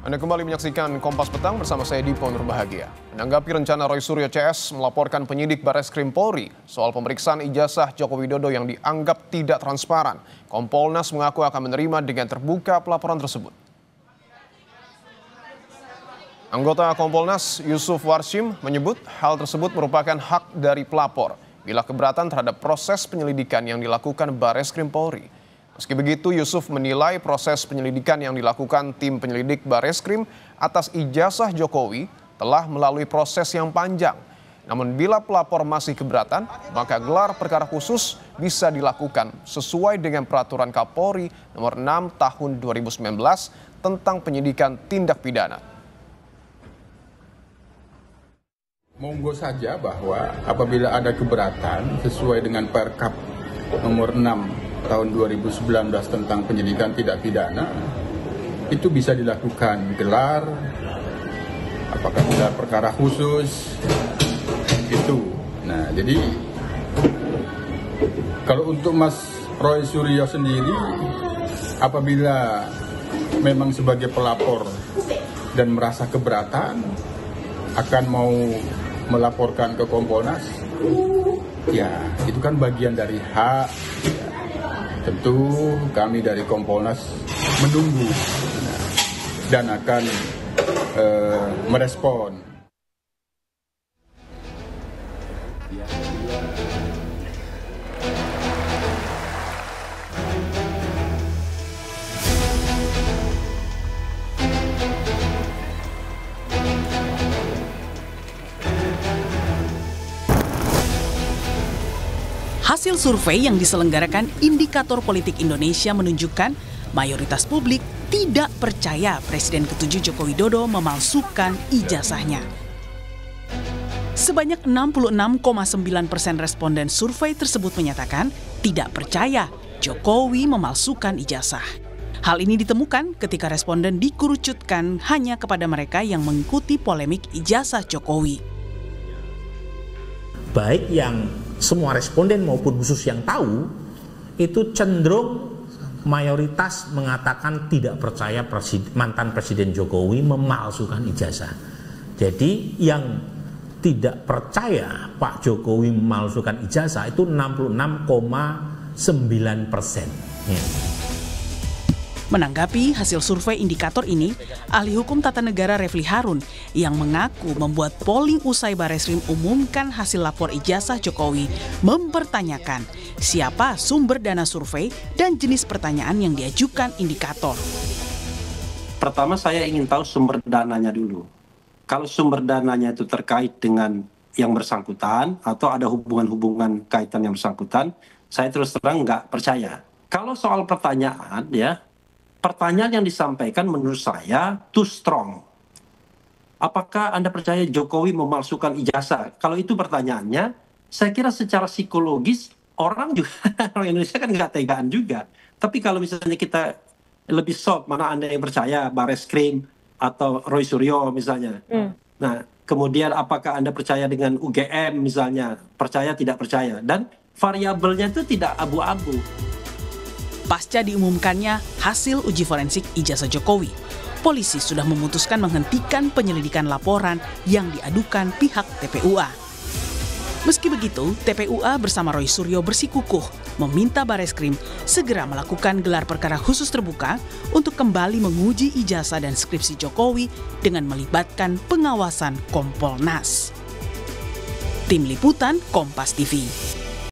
Anda kembali menyaksikan Kompas Petang bersama saya Dipo Nurbahagia. Menanggapi rencana Roy Suryo CS melaporkan penyidik Bareskrim Polri soal pemeriksaan ijazah Joko Widodo yang dianggap tidak transparan, Kompolnas mengaku akan menerima dengan terbuka pelaporan tersebut. Anggota Kompolnas Yusuf Warshim menyebut hal tersebut merupakan hak dari pelapor bila keberatan terhadap proses penyelidikan yang dilakukan Bareskrim Polri. Meski begitu, Yusuf menilai proses penyelidikan yang dilakukan tim penyelidik Bareskrim atas ijazah Jokowi telah melalui proses yang panjang. Namun bila pelapor masih keberatan, maka gelar perkara khusus bisa dilakukan sesuai dengan peraturan Kapolri nomor 6 tahun 2019 tentang penyidikan tindak pidana. Monggo saja bahwa apabila ada keberatan sesuai dengan Perkap nomor 6 tahun 2019 tentang penyidikan tidak pidana, itu bisa dilakukan gelar, apakah gelar perkara khusus, itu. Nah, jadi kalau untuk Mas Roy Suryo sendiri, apabila memang sebagai pelapor dan merasa keberatan, akan mau melaporkan ke Kompolnas, ya itu kan bagian dari hak. Ya. Tentu kami dari Kompolnas menunggu dan akan merespon. Hasil survei yang diselenggarakan Indikator Politik Indonesia menunjukkan mayoritas publik tidak percaya Presiden ke-7 Joko Widodo memalsukan ijazahnya. Sebanyak 66,9% responden survei tersebut menyatakan tidak percaya Jokowi memalsukan ijazah. Hal ini ditemukan ketika responden dikerucutkan hanya kepada mereka yang mengikuti polemik ijazah Jokowi. Baik yang semua responden maupun khusus yang tahu, itu cenderung mayoritas mengatakan tidak percaya mantan Presiden Jokowi memalsukan ijazah. Jadi yang tidak percaya Pak Jokowi memalsukan ijazah itu 66,9%. Ya. Menanggapi hasil survei indikator ini, ahli hukum tata negara Refli Harun yang mengaku membuat polling usai Bareskrim umumkan hasil lapor ijazah Jokowi mempertanyakan siapa sumber dana survei dan jenis pertanyaan yang diajukan indikator. Pertama saya ingin tahu sumber dananya dulu. Kalau sumber dananya itu terkait dengan yang bersangkutan atau ada hubungan-hubungan kaitan yang bersangkutan, saya terus terang nggak percaya. Kalau soal pertanyaan ya, pertanyaan yang disampaikan menurut saya too strong. Apakah Anda percaya Jokowi memalsukan ijazah? Kalau itu pertanyaannya, saya kira secara psikologis orang Indonesia kan nggak tegaan juga. Tapi kalau misalnya kita lebih soft, mana Anda yang percaya Bareskrim atau Roy Suryo misalnya. Nah, kemudian apakah Anda percaya dengan UGM misalnya? Percaya tidak percaya? Dan variabelnya itu tidak abu-abu. Pasca diumumkannya hasil uji forensik ijazah Jokowi, polisi sudah memutuskan menghentikan penyelidikan laporan yang diadukan pihak TPUA. Meski begitu, TPUA bersama Roy Suryo bersikukuh meminta Bareskrim segera melakukan gelar perkara khusus terbuka untuk kembali menguji ijazah dan skripsi Jokowi dengan melibatkan pengawasan Kompolnas. Tim Liputan Kompas TV.